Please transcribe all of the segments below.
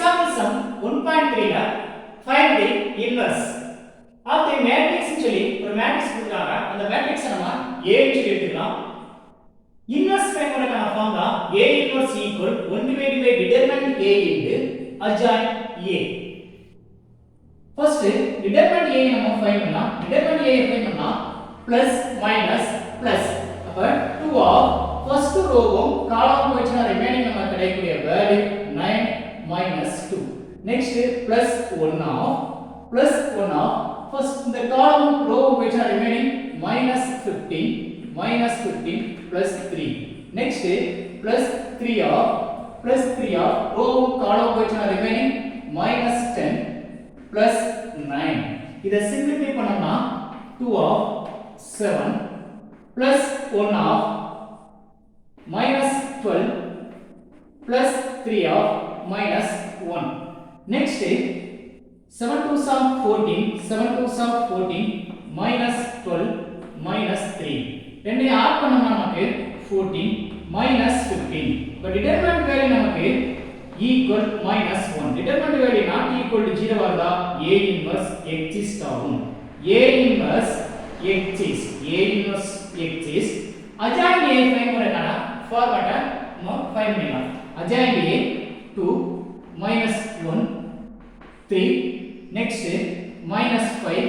example sum 1.3 ல find the inverse of the matrix சொல்லி ஒரு மேட்ரிக்ஸ் கொடுத்தாங்க. அந்த மேட்ரிக்ஸை நம்ம A ன்னு சொல்லி எடுத்துக்கலாம். இன்வெர்ஸ் ஃபைண்ட் பண்ணதுக்கான formula A inverse equal 1 divided by determinant A into adjoint A. First determinant A நம்ம ஃபைண்ட் பண்ணலாம். determinant A ஃபைண்ட் பண்ணா பிளஸ் மைனஸ் பிளஸ் அப்ப 2 ஆஃப் ஃபர்ஸ்ட் ரோவும் காலமும் வச்சுனா ரிமைனிங் நம்ம கிடைக்கக்கூடிய value 9 minus 2. next plus 1 of first இந்த காலம் ரோவும் வச்சுனா remaining -15 plus 3. next plus 3 of ரோவும் காலம் வச்சுனா ரிமைனிங் -10 plus 9. இத சிம்பிளிஃபை பண்ணோம்னா 2 of 7 plus 1 of -12 plus 3 of -1. next 7 2s of 14 minus 12 minus 3 ரெண்டே ஆட் பண்ணோம்னா நமக்கு 14 minus 15. இப்ப டிட்டர்மினன்ட் வேல்யூ நமக்கு equal -1. Determinant value not equal to 0 வந்தா A inverse exist ஆகும். A inverse exist adjoint A find பண்ணனும்னா ஃபார்முலா நம்ம ஃபைண்ட் பண்ணலாம். adjoint A 2 minus 1 3 next minus 5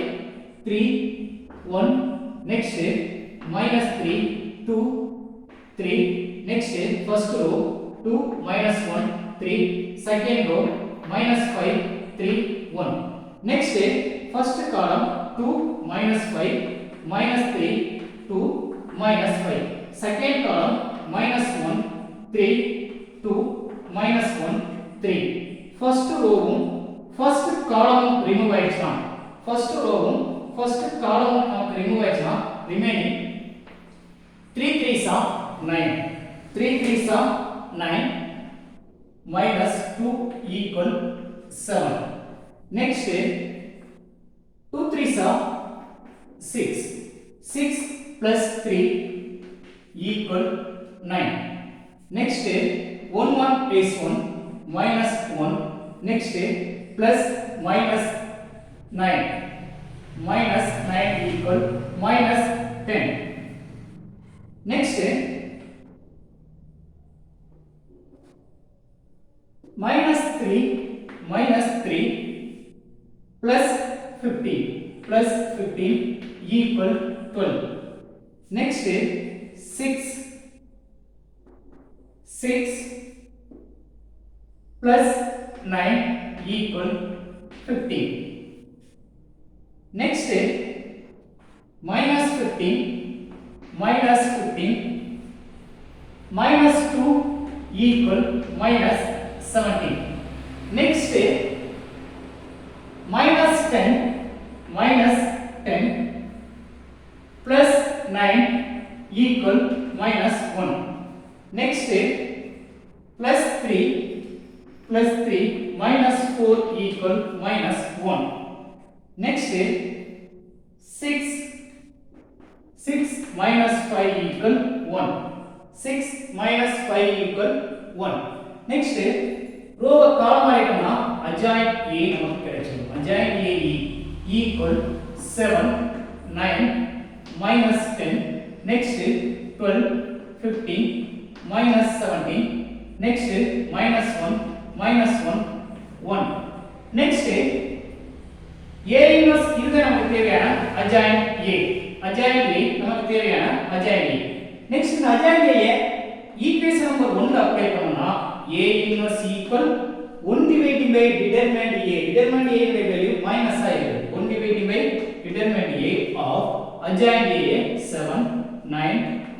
3 1 next minus 3 2 3 next first row 2 minus 1 3 second row minus 5 3 1 next first column 2 minus 5 minus 3 2 minus 5 second column minus 1 3 2 minus 1 3 first row first column remove ஆயிடுச்சுனா first row first column நமக்கு remove ஆயிடுச்சுனா remaining 3 3s are 9 minus 2 equal 7. next 2 3s are 6 plus 3 equal 9. next 1 1 is 1 minus 1 next plus minus 9 equal minus 10. next minus 3 plus 15 equal 12. next 6 plus 9 equal 15. next minus 15 minus 2 equal minus 17. next minus 10 plus 9 equal minus 1. next plus 3 minus 4 equal minus 1. next 6 minus 5 equal 1. 6 minus 5 equal 1. next row column ஆயிட்டோம்னா adjoint A நமக்கு கிடைச்சிடும். adjoint A equal 7 9 minus 10 next 12 15 minus 17 next minus 1 1 next A inverse இது நமக்கு தேவையான adjoint A நமக்கு தேவையான adjoint A. next இந்த adjoint A equation number 1 ல apply பண்ணோம்னா A inverse equal 1 divided by determinant A உடைய வேல்யூ மைனஸ் ஆயிடுது. 1 divided by determinant A of adjoint A 7 9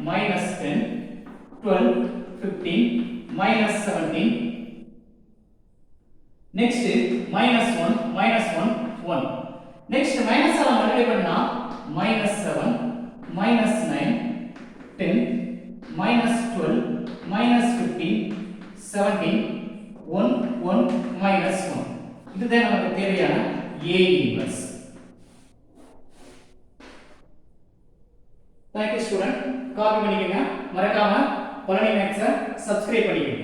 minus 10 12 15 minus 17 next minus 1 1 next minus ஆல multiply பண்ணா minus 7 minus 9 10 minus 12 minus 15 17 1 minus 1 இதுதான் நமக்கு தேவையான A inverse. Thank you student. Copy பண்ணிக்கங்க. மறக்காம பழனி மேக்ஸை சப்ஸ்கிரைப் பண்ணிக்கங்க.